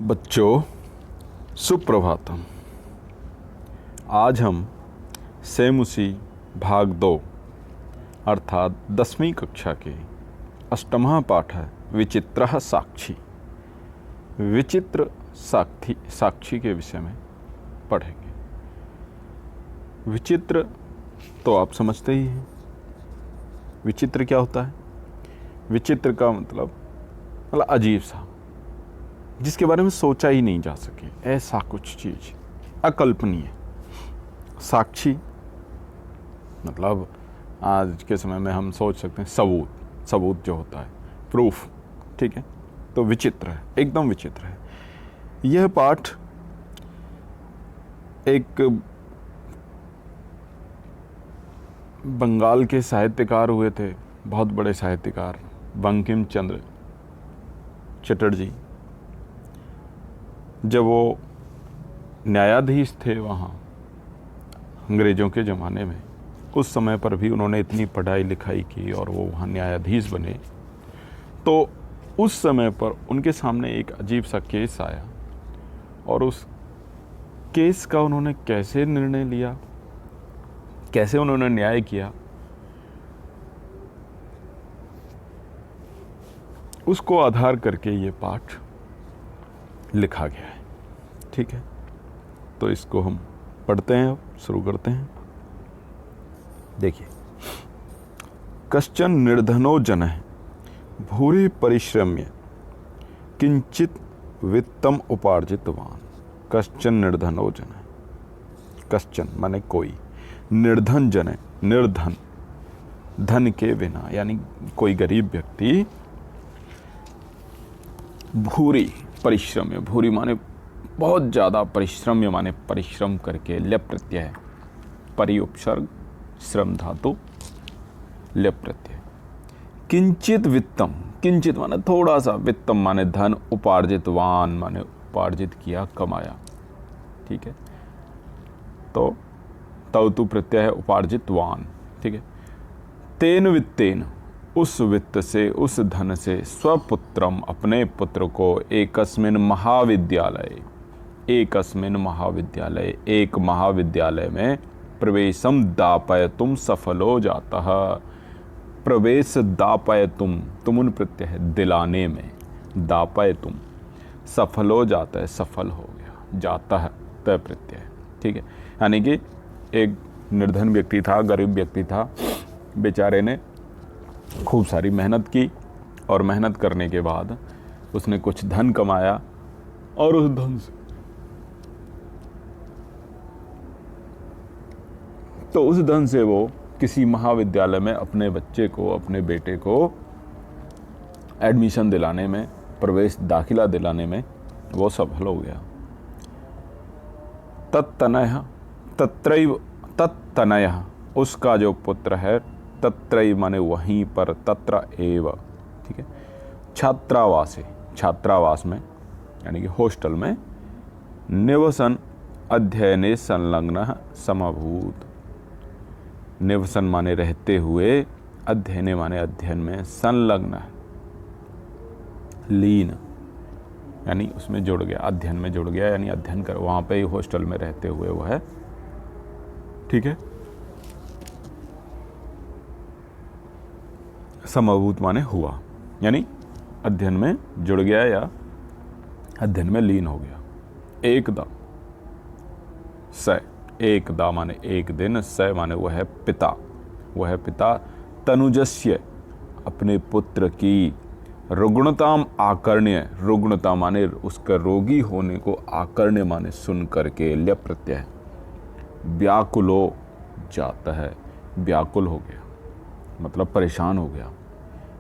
बच्चों सुप्रभातम। आज हम सेमुसी भाग 2 अर्थात 10वीं कक्षा के अष्टमः पाठ विचित्रः साक्षी साक्षी के विषय में पढ़ेंगे। विचित्र तो आप समझते ही हैं। विचित्र क्या होता है? विचित्र का मतलब अजीब सा, जिसके बारे में सोचा ही नहीं जा सके, ऐसा कुछ चीज अकल्पनीय। साक्षी मतलब आज के समय में हम सोच सकते हैं सबूत जो होता है, प्रूफ। ठीक है, तो विचित्र है, एकदम विचित्र है। यह पाठ एक बंगाल के साहित्यकार हुए थे, बहुत बड़े साहित्यकार, बंकिम चंद्र चटर्जी। जब वो न्यायाधीश थे वहाँ अंग्रेज़ों के ज़माने में, उस समय पर भी उन्होंने इतनी पढ़ाई लिखाई की और वो वहाँ न्यायाधीश बने, तो उस समय पर उनके सामने एक अजीब सा केस आया और उस केस का उन्होंने कैसे निर्णय लिया, कैसे उन्होंने न्याय किया, उसको आधार करके ये पाठ लिखा गया है। ठीक है, तो इसको हम पढ़ते हैं, अब शुरू करते हैं। देखिए, कश्चन निर्धनो जनः भूरि परिश्रम्य किंचित वित्तम उपार्जितवान। कश्चन निर्धनो जनः, कश्चन माने कोई, निर्धन जन, निर्धन धन के बिना, यानी कोई गरीब व्यक्ति, भूरि परिश्रम, भूरि माने बहुत ज़्यादा, परिश्रम माने परिश्रम करके, लप प्रत्यय है, परि उपसर्ग श्रम धातु लप प्रत्यय। किंचित वित्तम, किंचित माने थोड़ा सा, वित्तम माने धन, उपार्जितवान माने उपार्जित किया, कमाया। ठीक है, तो तवतु प्रत्यय है, उपार्जितवान। ठीक है, तेन वित्तेन, उस वित्त से, उस धन से, स्वपुत्रम अपने पुत्र को, एकस्मिन महाविद्यालय, एकस्मिन महाविद्यालय, एक महाविद्यालय में, प्रवेशम दापयतुम सफलो जातः। प्रवेश दापयतुम, तुमुन प्रत्यय है, दिलाने में, दापयतुम सफलो जाता है, सफल हो गया, जाता है तय प्रत्यय। ठीक है, यानी कि एक निर्धन व्यक्ति था, गरीब व्यक्ति था, बेचारे ने खूब सारी मेहनत की और मेहनत करने के बाद उसने कुछ धन कमाया और उस धन से, तो उस धन से वो किसी महाविद्यालय में अपने बच्चे को, अपने बेटे को एडमिशन दिलाने में, प्रवेश दाखिला दिलाने में वो सफल हो गया। तत्तनयः, तत्रैव, तत्तनयः उसका जो पुत्र है, तत्रैव माने वहीं पर, तत्र एव। ठीक है, छात्रावासे, छात्रावास में यानी कि हॉस्टल में, निवसन अध्ययने संलग्न समभूत। निवसन माने रहते हुए, अध्ययने माने अध्ययन में, संलग्न लीन यानी उसमें जुड़ गया, अध्ययन में जुड़ गया, यानी अध्ययन कर, वहाँ पे हॉस्टल में रहते हुए वो है। ठीक है, समभूत माने हुआ, यानी अध्ययन में जुड़ गया या अध्ययन में लीन हो गया। एकदा, स, एकदा माने एक दिन, स माने वह है पिता, वह है पिता, तनुजस्य अपने पुत्र की, रुग्णताम आकर्ण्य, रुग्णता माने उसका रोगी होने को, आकर्ण्य माने सुन करके, ल्यप प्रत्यय है, व्याकुलो जाता है, व्याकुल हो गया मतलब परेशान हो गया।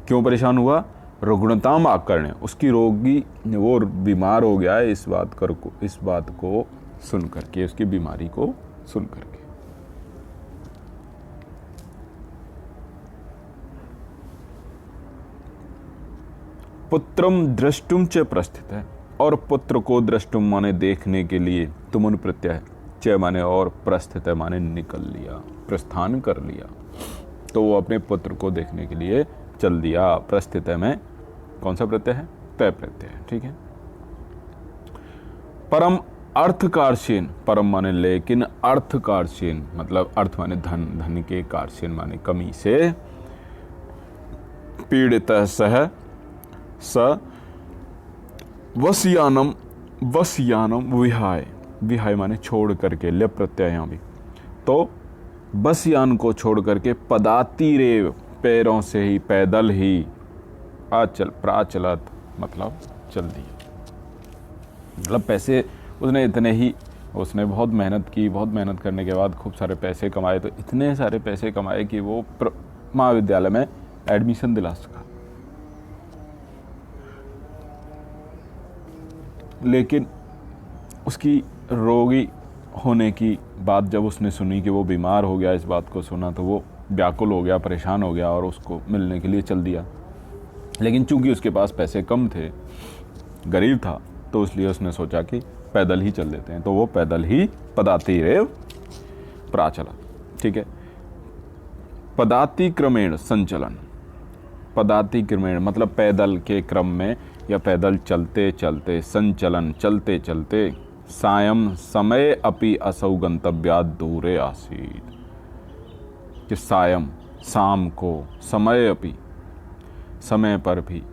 क्यों परेशान हुआ? रुग्णताम आकर्ण्य, उसकी रोगी, वो बीमार हो गया है, इस बात को सुन करके, उसकी बीमारी को सुन करके। पुत्रम द्रष्टुम च प्रस्थित है, और पुत्र को द्रष्टुम माने देखने के लिए, तुमुन प्रत्यय है, च माने और, प्रस्थित है माने निकल लिया, प्रस्थान कर लिया। तो वो अपने पुत्र को देखने के लिए चल दिया। प्रस्थित में कौन सा प्रत्यय है? तय प्रत्यय है। ठीक है, परम अर्थ कारसेन, परम माने लेकिन, अर्थ कारसेन मतलब अर्थ माने धन, धन के कारसेन माने कमी से, पीड़ितः सह स वस्यानम, वस्यानम विहाय, विहाय माने छोड़ करके, ले प्रत्यय यहाँ भी, तो बसयान को छोड़ करके, पदाती रेव पैरों से ही, पैदल ही, आचल प्राचलत मतलब चल दिया। मतलब पैसे उसने इतने ही, उसने बहुत मेहनत की, बहुत मेहनत करने के बाद खूब सारे पैसे कमाए, तो इतने सारे पैसे कमाए कि वो महाविद्यालय में एडमिशन दिला सका। लेकिन उसकी रोगी होने की बात जब उसने सुनी कि वो बीमार हो गया, इस बात को सुना तो वो व्याकुल हो गया, परेशान हो गया और उसको मिलने के लिए चल दिया। लेकिन चूंकि उसके पास पैसे कम थे, गरीब था, तो इसलिए उसने सोचा कि पैदल ही चल देते हैं, तो वो पैदल ही पदाति रेव प्राचला। ठीक है, पदाति क्रमेण संचलन, पदाति क्रमेण मतलब पैदल के क्रम में या पैदल चलते चलते, संचलन चलते चलते, सायं समय अपि असौ गंतव्यात् दूरे आसीत्, कि सायं शाम को, समय अपि समय पर भी,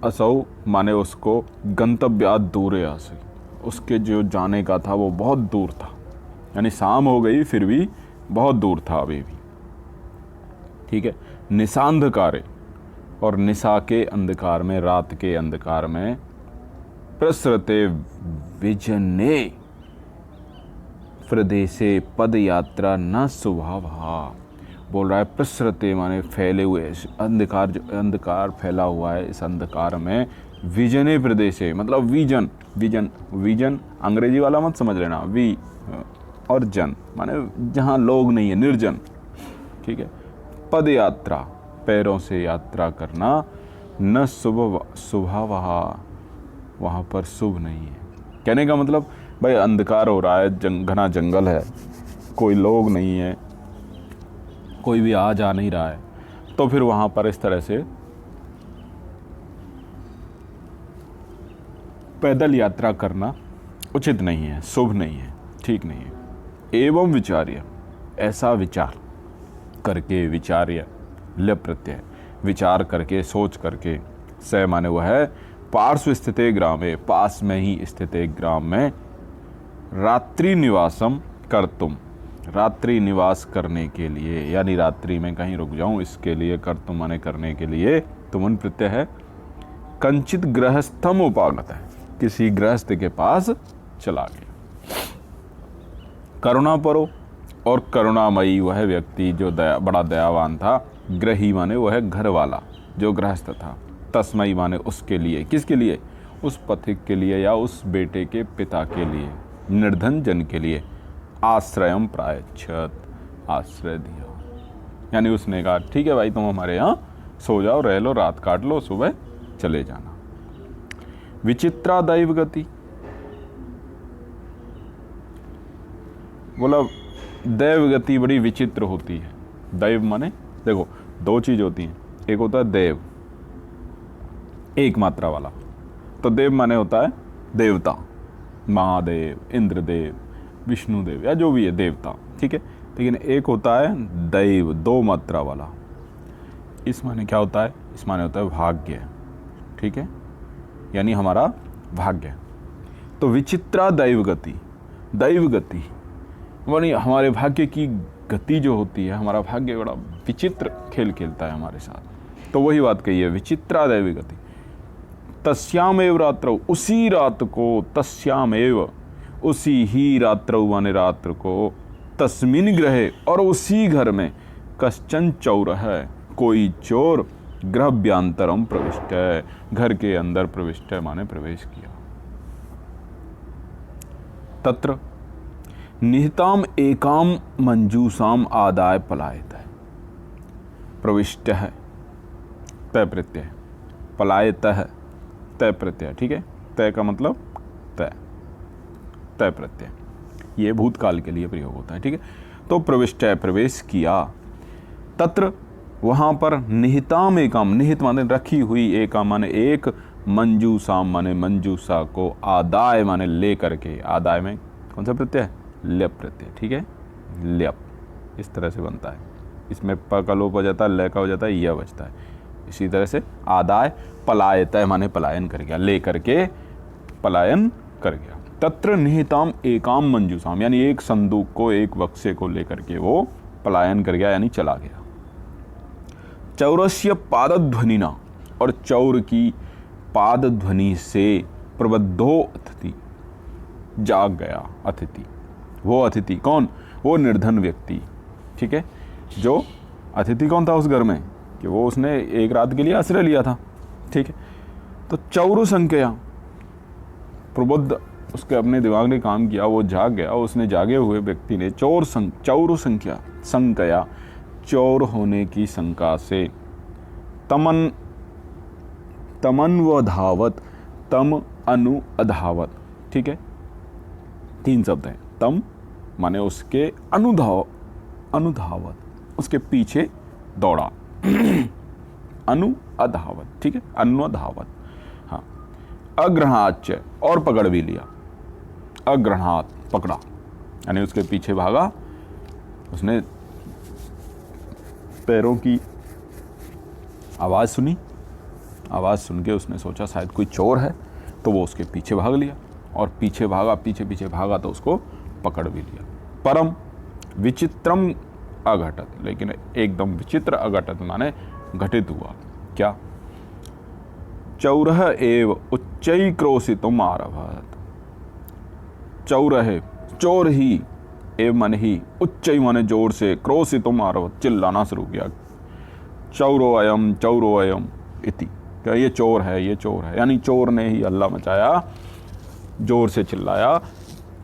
असौ माने उसको, गंतव्यात् दूरे आसीत् उसके जो जाने का था वो बहुत दूर था, यानी शाम हो गई फिर भी बहुत दूर था अभी भी। ठीक है, निशांधकारे और निशा के अंधकार में, रात के अंधकार में, प्रसरते विजने प्रदेशे पद यात्रा न स्वभावहा, बोल रहा है प्रसरते माने फैले हुए, अंधकार, जो अंधकार फैला हुआ है इस अंधकार में, विजने प्रदेशे मतलब विजन, विजन, विजन अंग्रेजी वाला मत समझ लेना, वी और जन माने जहाँ लोग नहीं है, निर्जन। ठीक है, पद यात्रा पैरों से यात्रा करना, न स्वभावहा वहाँ पर शुभ नहीं है। कहने का मतलब भाई अंधकार हो रहा है, घना जंगल है, कोई लोग नहीं है, कोई भी आ जा नहीं रहा है, तो फिर वहाँ पर इस तरह से पैदल यात्रा करना उचित नहीं है, शुभ नहीं है, ठीक नहीं है। एवं विचार्य, ऐसा विचार करके, विचार्य ल प्रत्यय, विचार करके, सोच करके, स माने वह है, पार्श्व स्थिते ग्रामे, पास में ही स्थित एक ग्राम में, रात्रि निवासम कर्तुम, रात्रि निवास करने के लिए, यानी रात्रि में कहीं रुक जाऊं इसके लिए, कर्तुम माने करने के लिए, तुमन प्रत्यय है, कंचित गृहस्थम उपागत है, किसी गृहस्थ के पास चला गया। करुणा परो, और करुणामयी वह व्यक्ति जो बड़ा दयावान था, ग्रही माने वह घर वाला जो गृहस्थ था, तस्मई माने उसके लिए, किसके लिए, उस पथिक के लिए या उस बेटे के पिता के लिए, निर्धन जन के लिए, आश्रयम प्रायच्छत, आश्रय दिया। यानी उसने कहा ठीक है भाई, तुम हमारे यहाँ सो जाओ, रह लो, रात काट लो, सुबह चले जाना। विचित्रा दैव गति, बोला दैव गति बड़ी विचित्र होती है। दैव माने देखो दो चीज होती हैं, एक होता है देव, एक मात्रा वाला, तो देव माने होता है देवता, महादेव, इंद्रदेव, विष्णुदेव या जो भी है देवता। ठीक है, लेकिन एक होता है दैव, दो मात्रा वाला। इस माने क्या होता है, इस माने होता है भाग्य। ठीक है, यानी हमारा भाग्य। तो विचित्रा दैव गति, दैव गति यानी हमारे भाग्य की गति जो होती है, हमारा भाग्य बड़ा विचित्र खेल खेलता है हमारे साथ। तो वही बात कही है, विचित्रा दैव गति। तस्यामेव रात्रौ, उसी रात को, तस्यामेव उसी ही रात्रौ माने रात्र को, तस्मिन ग्रहे और उसी घर में, कश्चन चौर है, कोई चोर, गृहभ्यंतरम प्रविष्ट है, घर के अंदर प्रविष्ट है माने प्रवेश किया। तत्र निहिताम एकाम मंजूसाम आदाय पलायत है, प्रविष्ट है तय प्रत्यय, पलायत है तय प्रत्यय। ठीक है, तय का मतलब तय, तय प्रत्यय, ये भूतकाल के लिए प्रयोग होता है। ठीक है, तो प्रविष्ट है प्रवेश किया। तत्र वहां पर निहिताम एकाम, निहित माने रखी हुई, एकाम माने एक, मंजूसा माने मंजूसा को, आदाय माने ले करके, आदाय में कौन सा प्रत्यय है? ल्यप प्रत्यय, ठीक है, ल्यप इस तरह से बनता है। इसमें प का लोप हो जाता है, ल का हो जाता है, यह बचता है। इसी तरह से आदाय पलायतय माने पलायन कर गया, ले करके पलायन कर गया। तत्र निहिताम एकाम मंजूसाम, यानी एक संदूक को, एक बक्से को लेकर के वो पलायन कर गया, यानी चला गया। चौरस्य पादध्वनिना, और चौर की पाद ध्वनि से प्रबद्धो अतिथि, जाग गया अतिथि। वो अतिथि कौन? वो निर्धन व्यक्ति, ठीक है। जो अतिथि कौन था उस घर में? कि वो उसने एक रात के लिए आश्रय लिया था, ठीक है। तो चौर संख्या, प्रबुद्ध, उसके अपने दिमाग ने काम किया, वो जाग गया। उसने जागे हुए व्यक्ति ने चौर संख्या, संकया चौर होने की शंका से, तमन व धावत, तम अनु अधावत, ठीक है, 3 शब्द हैं। तम माने उसके अनुधावत, उसके पीछे दौड़ा। अनु अधावत, ठीक है, अन्वधावत, हाँ। अग्रहाच, और पकड़ भी लिया। अग्रहात पकड़ा, यानी उसके पीछे भागा। उसने पैरों की आवाज़ सुनी, आवाज़ सुन के उसने सोचा शायद कोई चोर है, तो वो उसके पीछे भाग लिया। और पीछे भागा, पीछे पीछे भागा तो उसको पकड़ भी लिया। परम विचित्रम अघटत, लेकिन एकदम विचित्र अघटत माने घटित हुआ। क्या? चौरह एव उच्चै क्रोशितुम आरभत। चौरह, चोर ही, एव मन ही, उच्चै माने जोर से, क्रोशितुम आरभत चिल्लाना शुरू किया। चौरो अयम इति, क्या ये चोर है, ये चोर है। यानी चोर ने ही हल्ला मचाया, जोर से चिल्लाया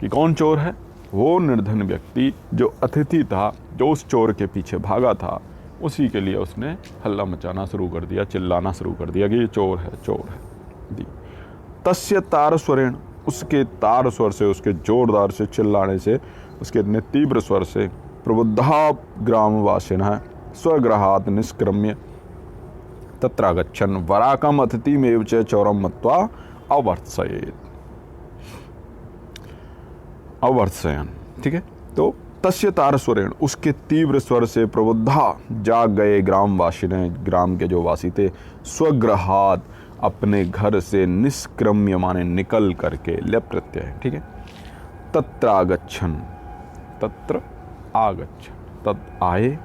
कि कौन चोर है? वो निर्धन व्यक्ति जो अतिथि था, जो उस चोर के पीछे भागा था, उसी के लिए उसने हल्ला मचाना शुरू कर दिया, चिल्लाना शुरू कर दिया कि ये चोर है, चोर है। दी तस्य तार स्वरेण, उसके तार स्वर से, उसके जोरदार से चिल्लाने से, उसके इतने तीव्र स्वर से, प्रबुद्धा ग्रामवासिनः स्वगृहात् निष्क्रम्य तत्रागच्छन् वराकम अतिथिमेव च चौरम मत्वा अवर्त्सयन्, ठीक है। तो तस्य तार स्वरेण, उसके तीव्र स्वर से प्रबुद्धा, जाग गए ग्रामवासी ने, ग्राम के जो वासी थे, स्वगृहात् अपने घर से, निष्क्रम्य माने निकल करके, लप प्रत्यय, ठीक है। तत्रागच्छन्, तत्र आगच्छन्, तत् आए,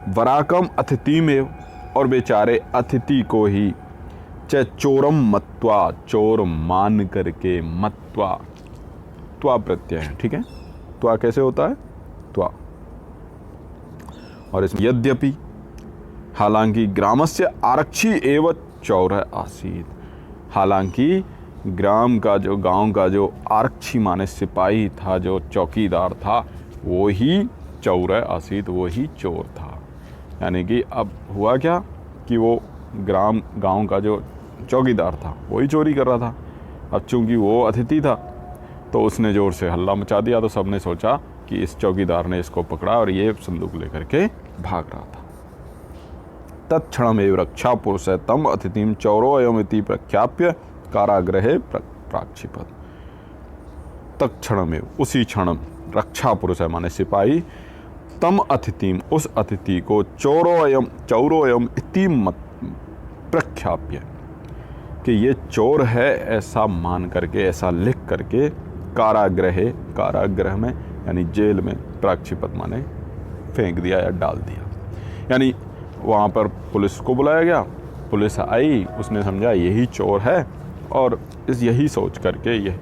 वराकम अतिथिमेव, और बेचारे अतिथि को ही, च चोरम मत्वा, चोर मान करके, मत्वा, त्वा प्रत्यय है, ठीक है। त्वा कैसे होता है? त्वा। और इसमें यद्यपि, हालांकि, ग्रामस्य आरक्षी एवं चौर आसीत, हालांकि ग्राम का जो, गांव का जो आरक्षी माने सिपाही था, जो चौकीदार था, वो ही चौर आसीत, वो ही चोर था। यानी कि अब हुआ क्या कि वो गांव का जो चौकीदार था वही चोरी कर रहा था। अब चूंकि वो अतिथि था तो उसने जोर से हल्ला मचा दिया, तो सबने सोचा कि इस चौकीदार ने इसको पकड़ा और ये संदूक लेकर के भाग रहा था। तत्क्षणमेव रक्षा पुरुष तम अतिथिम चौरो अयमिति प्रख्याप्य कारागृहे प्राक्षिपत। तत्क्षणमेव, उसी क्षण, रक्षा पुरुष है माने सिपाही, तम अतिथिम, उस अतिथि को, चौरो अयम इति प्रख्याप्य, कि ये चोर है ऐसा मान करके, ऐसा लिख करके, कारागृहे, कारागृह में यानी जेल में, प्राक्षिपत माने फेंक दिया या डाल दिया। यानी वहाँ पर पुलिस को बुलाया गया, पुलिस आई, उसने समझा यही चोर है, और यही सोच करके, ये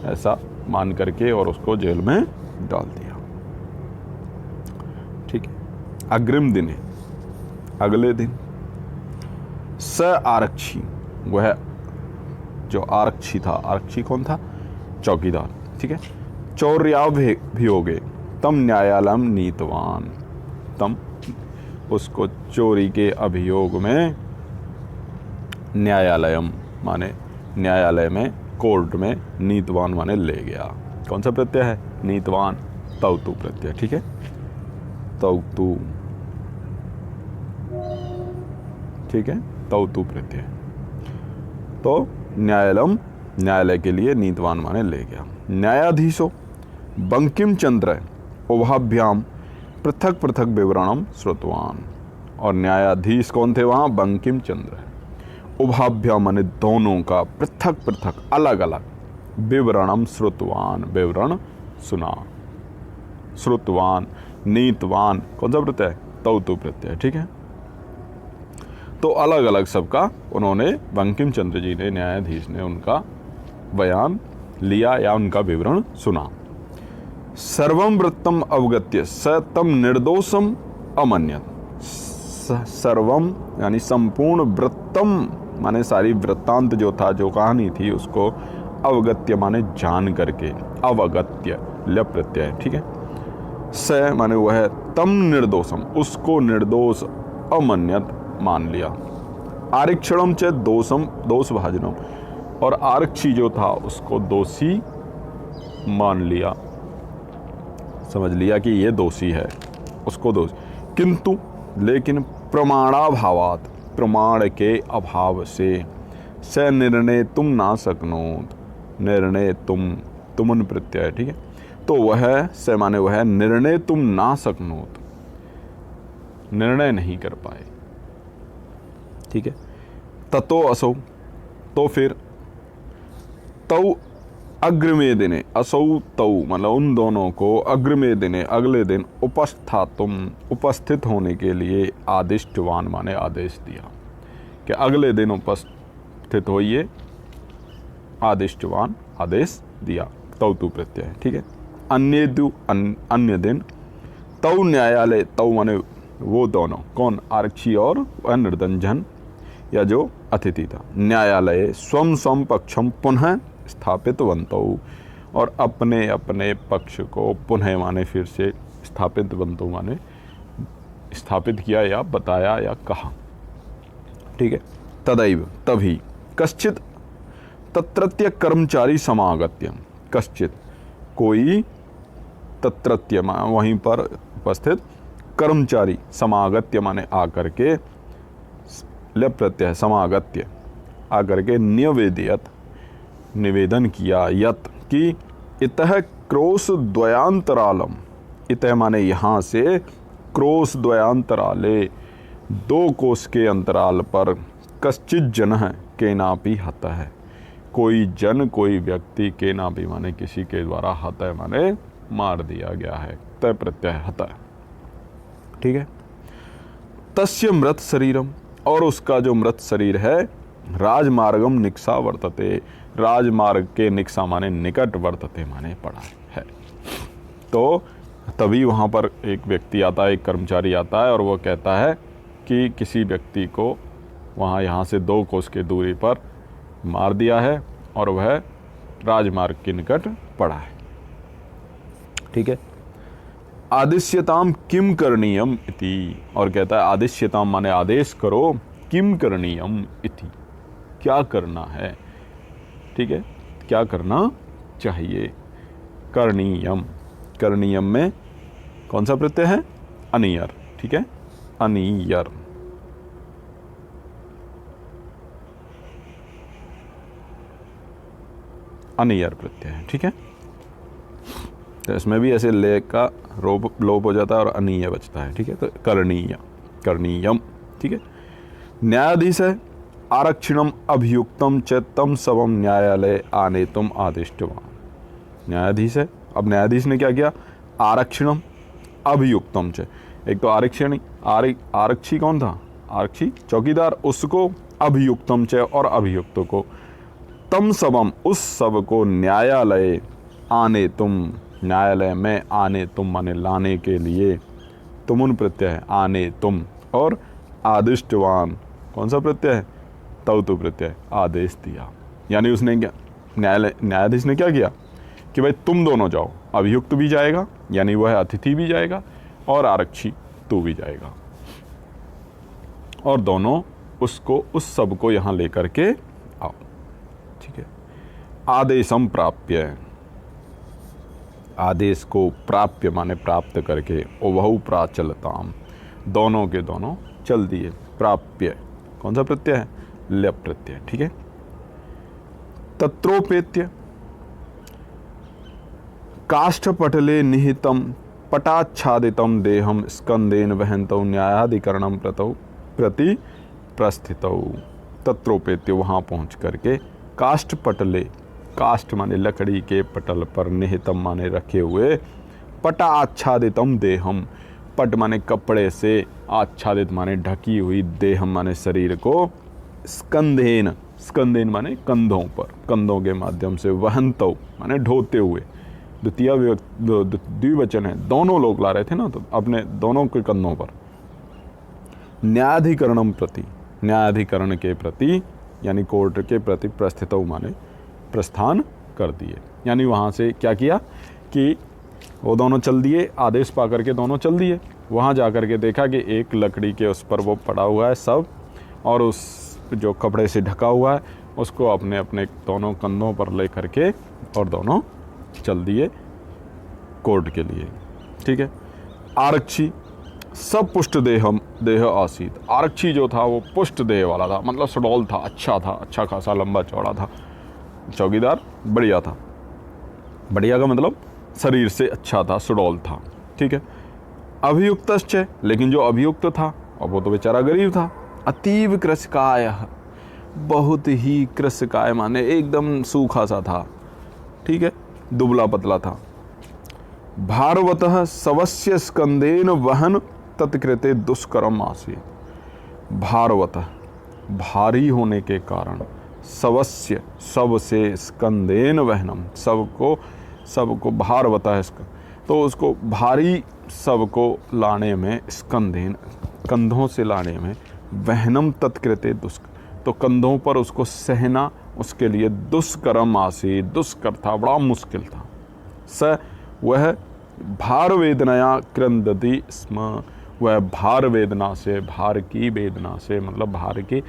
ऐसा मान करके, और उसको जेल में डाल दिया, ठीक है। अग्रिम दिन है, अगले दिन, स आरक्षी, वह जो आरक्षी था, आरक्षी कौन था? चौकीदार, ठीक है। चौर्याभियोगे तम न्यायालयम नीतवान, तम, उसको चोरी के अभियोग में, न्यायालयम माने न्यायालय में, कोर्ट में, नीतवान माने ले गया। कौन सा प्रत्यय है? नीतवान, तौतु प्रत्यय, ठीक है। तौतु, ठीक है, तौतु प्रत्यय। तो न्यायालम न्यायालय के लिए, नीतवान माने ले गया। न्यायाधीशो बंकिम चंद्र उभाभ्याम पृथक पृथक विवरणम श्रुतवान। और न्यायाधीश कौन थे वहाँ? बंकिम चंद्र। उभाभ्याम माने दोनों का, पृथक पृथक अलग अलग, विवरणम श्रुतवान विवरण सुना। श्रुतवान, नीतवान कौन सा प्रत्यय? तौतु प्रत्यय। ठीक है, तो अलग अलग सबका उन्होंने, बंकिम चंद्र जी ने, न्यायाधीश ने उनका बयान लिया या उनका विवरण सुना। सर्वम वृत्तम अवगत्य स तम निर्दोषम अमन्यत। सर्वम यानी संपूर्ण, वृत्तम माने सारी वृत्तांत जो था, जो कहानी थी, उसको अवगत्य माने जान करके, अवगत्य ल प्रत्यय। ठीक है, स माने वह, तम निर्दोषम उसको निर्दोष, अमन्यत मान लिया। आरक्षणम च दोषम दोष भाजनम, और आरक्षी जो था उसको दोषी मान लिया, समझ लिया कि ये दोषी है, उसको दोषी। किंतु लेकिन प्रमाणाभावात, प्रमाण के अभाव से, स निर्णय तुम ना सकनोत, निर्णय तुमन प्रत्यय। ठीक है, तो वह से माने वह, निर्णय तुम ना सकनोत, निर्णय नहीं कर पाए। ठीक है, ततो असौ, तो फिर, तौ अग्रमे दिने, असौ तौ मतलब उन दोनों को, अग्रमे दिने अगले दिन, उपस्थित होने के लिए आदिष्टवान माने आदेश दिया कि अगले दिन उपस्थित होइए, आदिष्टवान आदेश दिया, तौ तु प्रत्यय। ठीक है, अन्य दिन, तौ न्यायालय, तौ माने वो दोनों, कौन? आरक्षी और वह निर्दंजन या जो अतिथि था। न्यायालय स्वम स्वम पक्षम पुनः स्थापितवन्तौ, और अपने अपने पक्ष को पुनः माने फिर से, स्थापितवन्तौ माने स्थापित किया या बताया या कहा। ठीक है, तदैव तभी, कश्चित तत्रत्य कर्मचारी समागत्य, कश्चित कोई, तत्रत्य वहीं पर उपस्थित, कर्मचारी समागत्य माने आकर के, ल प्रत्यय समागत्य आकर के, निवेदयत निवेदन किया, यत कि, इतः क्रोश द्वयांतरालम, इतः माने यहाँ से, क्रोश द्वयांतराले दो कोस के अंतराल पर, कश्चित जनः केनापि हतः है, कोई जन कोई व्यक्ति, केनापि माने किसी के द्वारा, हतः माने मार दिया गया है, तय प्रत्यय हतः। ठीक है, तस्य मृत शरीरम, और उसका जो मृत शरीर है, राजमार्गम निक्सा वर्तते, राजमार्ग के, निक्सा माने निकट, वर्तते माने पड़ा है। तो तभी वहाँ पर एक व्यक्ति आता है, एक कर्मचारी आता है, और वो कहता है कि किसी व्यक्ति को वहाँ, यहाँ से 2 कोस की दूरी पर मार दिया है और वह राजमार्ग के निकट पड़ा है। ठीक है, आदिश्यताम किम करणीयम इति, और कहता है आदिश्यताम माने आदेश करो, किम करणीयम इति, क्या करना है। ठीक है, क्या करना चाहिए। करणीयम, करणीयम में कौन सा प्रत्यय है? अनियर। ठीक है, अनियर। अनियर प्रत्यय है। ठीक है, तो इसमें भी ऐसे ले का लोप हो जाता है और अनीय बचता है। ठीक है, तो करणीय, करणीयम। ठीक है, न्यायाधीश है, आरक्षणम अभियुक्तम च तम सबम न्यायालय आने तुम आदिष्टवान। न्यायाधीश है, अब न्यायाधीश ने क्या किया? आरक्षणम अभियुक्तम च, एक तो आरक्षणी, आरक्षी कौन था? आरक्षी चौकीदार, उसको अभियुक्तम च, और अभियुक्त को, तम सबम उस सब को, न्यायालय आने तुम, न्यायालय में आने तुम माने लाने के लिए, तुमुन प्रत्यय है, आने तुम, और आदिष्टवान कौन सा प्रत्यय है? तौतु प्रत्यय, आदेश दिया। यानी उसने क्या, न्यायाधीश ने क्या किया कि भाई तुम दोनों जाओ, अभियुक्त भी जाएगा यानी वह अतिथि भी जाएगा, और आरक्षी तू भी जाएगा, और दोनों उसको, उस सब को यहाँ लेकर के आओ। ठीक है, आदेशम प्राप्य, आदेश को प्राप्य माने प्राप्त करके, उभौ प्राचलताम, दोनों के दोनों चल दिए। प्राप्य कौन सा प्रत्यय है? ल्यप प्रत्यय। ठीक है, तत्रोपेत्य काष्ठपटले निहितं पटाच्छादितं देहं स्कंदेन वहन्तौ न्यायाधिकरणं प्रति प्रस्थितौ। तत्रोपेत्य वहाँ पहुँच करके काष्ठपटले, काष्ठ माने लकड़ी के पटल पर, निहितम माने रखे हुए, पटा आच्छादितम देहम, पट माने कपड़े से, आच्छादित माने ढकी हुई, देहम माने शरीर को, स्कंदेन, स्कंदेन माने कंधों पर, कंधों के माध्यम से, वहंतौ माने ढोते हुए, द्विवचन है, दोनों लोग ला रहे थे ना, तो अपने दोनों के कंधों पर, न्यायाधिकरणम प्रति, न्यायाधिकरण के प्रति यानी कोर्ट के प्रति, प्रस्थितौ माने प्रस्थान कर दिए। यानी वहाँ से क्या किया कि वो दोनों चल दिए, आदेश पा करके दोनों चल दिए। वहाँ जा कर के देखा कि एक लकड़ी के उस पर वो पड़ा हुआ है सब, और उस जो कपड़े से ढका हुआ है उसको अपने अपने दोनों कंधों पर ले करके और दोनों चल दिए कोर्ट के लिए। ठीक है। आरक्षी सब पुष्ट देह आसीत, आरक्षी जो था वो पुष्ट देह वाला था, मतलब सुडौल था, अच्छा था, अच्छा खासा लंबा चौड़ा था। चौकीदार बढ़िया था, बढ़िया का मतलब शरीर से अच्छा था, सुडौल था। ठीक है। अभियुक्तश्च, लेकिन जो अभियुक्त था और वो तो बेचारा गरीब था। अतीव कृशकाय, बहुत ही कृशकाय माने एकदम सूखा सा था। ठीक है, दुबला पतला था। भारवतः शवस्य स्कंदेन वहन तत्कृते दुष्करम आसीत्। भारवतः भारी होने के कारण, शवस्य शव से, स्कंदेन वहनम सबको भारवतः है इसका, तो उसको भारी शव को लाने में, स्कंदेन कंधों से लाने में, वहनम तत्कृते दुष्कर, तो कंधों पर उसको सहना उसके लिए दुष्करम आसीत्, दुष्कर था, बड़ा मुश्किल था। स वह भार वेदनाया क्रंदति स्म, वह भार वेदना से, भार की वेदना से मतलब भार के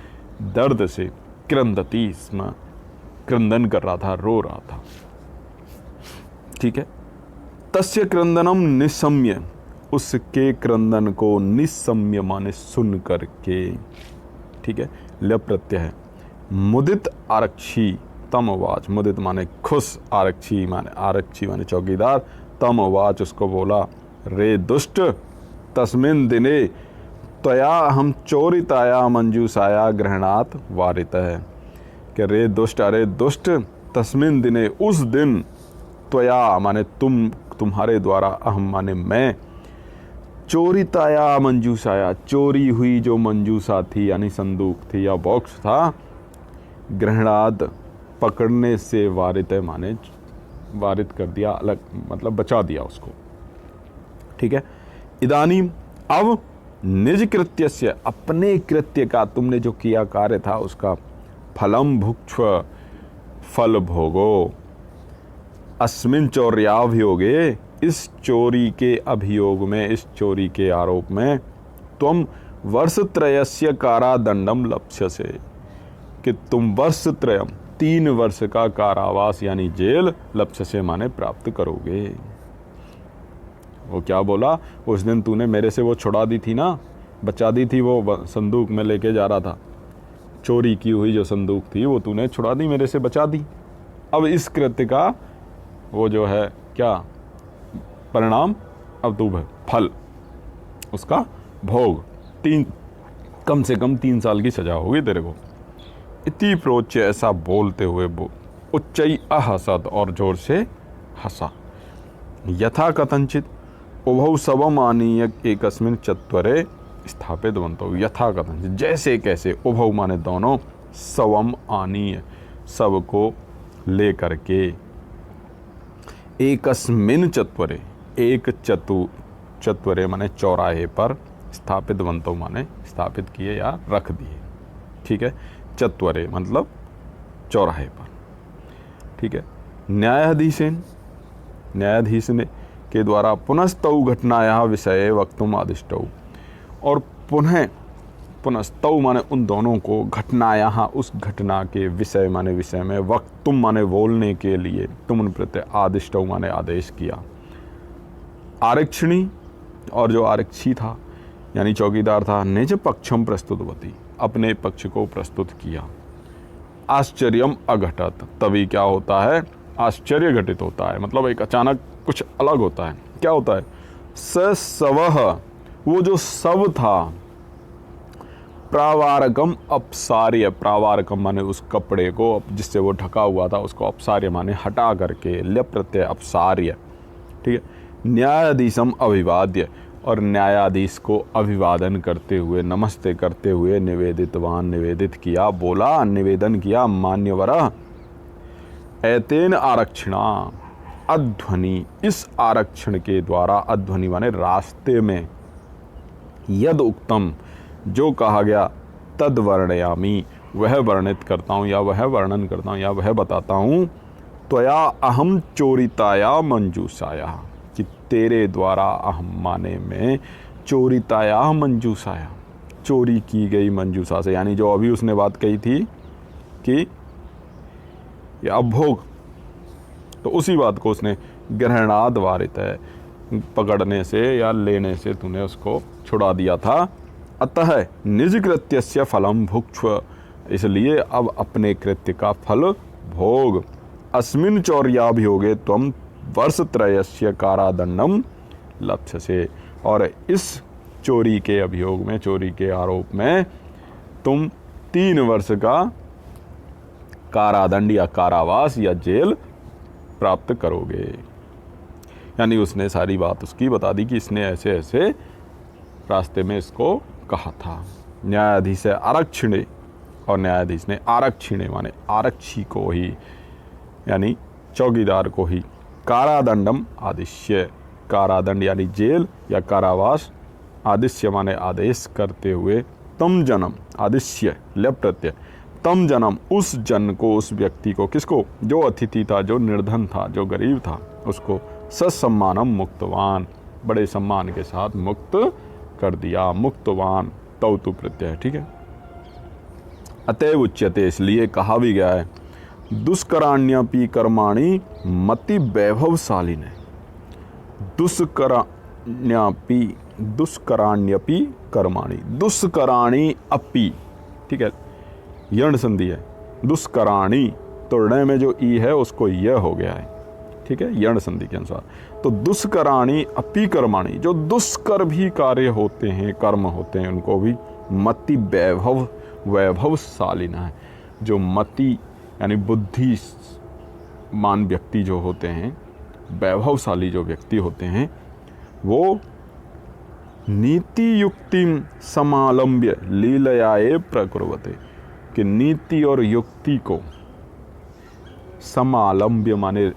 दर्द से, क्रंदति स्म क्रंदन कर रहा था, रो रहा था। ठीक है। तस्य क्रंदनम निसम्य, उसके क्रंदन को निसम्य माने सुन करके। ठीक है। ल प्रत्यय है। मुदित आरक्षी तम आवाज, मुदित माने खुश, आरक्षी माने चौकीदार, तम आवाज उसको बोला, रे दुष्ट तस्मिन दिने त्वया हम चोरिताया मंजूसाया ग्रहणात वारित है कि रे दुष्ट, अरे दुष्ट, तस्मिन दिने उस दिन, त्वया माने तुम्हारे द्वारा, अहम माने मैं, चोरिताया मंजूसाया, चोरी हुई जो मंजूसा थी यानी संदूक थी या बॉक्स था, ग्रहणात पकड़ने से, वारित है माने वारित कर दिया, अलग मतलब बचा दिया उसको। ठीक है। इदानीम अब निज कृत्यस्य, अपने कृत्य का, तुमने जो किया कार्य था उसका, फलम भुक्ष्व, फल भोगो, अस्मिन चौर्याभियोगे, इस चोरी के अभियोग में, इस चोरी के आरोप में, तुम वर्षत्रयस्य कारादंडम लप्स्यसे, कि तुम वर्षत्रयम 3 वर्ष का कारावास यानी जेल, लप्स्यसे माने प्राप्त करोगे। वो क्या बोला, उस दिन तूने मेरे से वो छुड़ा दी थी ना, बचा दी थी, वो संदूक में लेके जा रहा था, चोरी की हुई जो संदूक थी वो तूने छुड़ा दी, मेरे से बचा दी। अब इस कृत्य का वो जो है क्या परिणाम, अब तू फल, उसका भोग, कम से कम 3 साल की सजा होगी तेरे को। इति प्रोच्य, ऐसा बोलते हुए उच्चई अहसत, और जोर से हंसा। यथा कथंचित उभौ शवम आनीय एकस्मिन चत्वरे स्थापित बनतो, यथा कथंचित जैसे कैसे, उभौ माने दोनों, शवम आनीय शव को ले करके, एकस्मिन चत्वरे, एक चत्वरे माने चौराहे पर, स्थापित बनतो माने स्थापित किए या रख दिए। ठीक है। चत्वरे मतलब चौराहे पर। ठीक है। न्यायाधीश ने के द्वारा पुनस्तौ घटनाया विषय वक्तुम आदिष्टौ, और पुनस्तौ माने उन दोनों को, घटनाया उस घटना के, विषय माने विषय में, वक्तुम माने बोलने के लिए, तुम उन प्रति आदिष्टौ माने आदेश किया। आरक्षिणी, और जो आरक्षी था यानी चौकीदार था, निज पक्षम प्रस्तुतवती, अपने पक्ष को प्रस्तुत किया। आश्चर्यम अघटत, तभी क्या होता है, आश्चर्य घटित होता है, मतलब एक अचानक कुछ अलग होता है। क्या होता है, स सवह, वो जो सब था, प्रावारकम अपसार्य, प्रावारकम माने उस कपड़े को जिससे वो ढका हुआ था उसको अपसार्य माने हटा करके, ल्यप प्रत्यय अपसार्य, ठीक है। न्यायाधीशम अभिवाद्य, और न्यायाधीश को अभिवादन करते हुए, नमस्ते करते हुए, निवेदितवान, निवेदित किया, बोला, निवेदन किया, मान्यवर एतेन आरक्षणा, अध्वनि, इस आरक्षण के द्वारा, अध्वनि माने रास्ते में, यद उक्तम, जो कहा गया, तद वर्णयामी, वह वर्णित करता हूँ या वह वर्णन करता हूँ या वह बताता हूँ, त्वया अहम चोरिताया मंजूसाया, कि तेरे द्वारा, अहम माने में, चोरिताया मंजूसाया, चोरी की गई मंजूसा से, यानी जो अभी उसने बात कही थी कि या अभोग, तो उसी बात को उसने ग्रहणाद वारित है, पकड़ने से या लेने से तूने उसको छुड़ा दिया था। अतः निज कृत्यस्य फलम भुक्ष्व, इसलिए अब अपने कृत्य का फल भोग। अस्मिन् चौर्याभियोगे त्वं वर्षत्रयस्य कारादंडम लप्स्यसे, और इस चोरी के अभियोग में, चोरी के आरोप में तुम 3 वर्ष का कारादंड या कारावास या जेल प्राप्त करोगे। यानी उसने सारी बात उसकी बता दी कि इसने ऐसे ऐसे रास्ते में इसको कहा था। न्यायाधीश है आरक्षिणे, और न्यायाधीश ने आरक्षिणे माने आरक्षी को ही, यानी चौकीदार को ही, कारादंडम आदिश्य, कारादंड यानी जेल या कारावास, आदिश्य माने आदेश करते हुए, तम जन्म, आदिश्य लप प्रत्यय, तम जन्म, उस जन को, उस व्यक्ति को, किसको, जो अतिथि था, जो निर्धन था, जो गरीब था, उसको सत्सम्मानम मुक्तवान, बड़े सम्मान के साथ मुक्त कर दिया। मुक्तवान तौतु प्रत्यय, ठीक है। अतएव उच्यते, इसलिए कहा भी गया है, दुष्कराण्यपि कर्माणि मति वैभवशालिने, दुष्कराण्यपि कर्माणि, दुष्कराणि अपि, ठीक है, यण संधि है, दुष्कराणि, तो ण में जो ई है उसको यह हो गया है, ठीक है, यण संधि के अनुसार। तो दुष्कराणि अपि कर्माणि, जो दुष्कर भी कार्य होते हैं, कर्म होते हैं, उनको भी मति वैभवशालिना है, जो मति यानी बुद्धिमान व्यक्ति जो होते हैं, वैभवशाली जो व्यक्ति होते हैं, वो नीति युक्तिम समालंब्य लीलयाए प्रकुर्वते, कि नीति और युक्ति को समालंब्य माने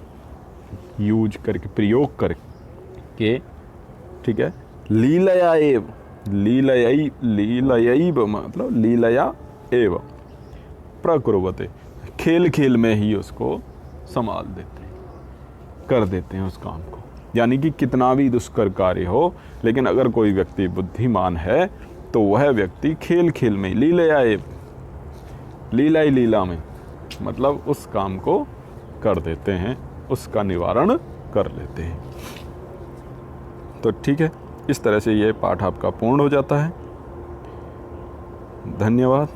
यूज करके, प्रयोग करके, ठीक है, लीलया एव, लीलयैव मतलब लीलया एव प्रकुर्वते, खेल खेल में ही उसको संभाल देते हैं, कर देते हैं उस काम को। यानी कि कितना भी दुष्कर कार्य हो, लेकिन अगर कोई व्यक्ति बुद्धिमान है तो वह व्यक्ति खेल खेल में, लीलया एव, लीला ही लीला में, मतलब उस काम को कर देते हैं, उसका निवारण कर लेते हैं। तो ठीक है, इस तरह से ये पाठ आपका पूर्ण हो जाता है। धन्यवाद।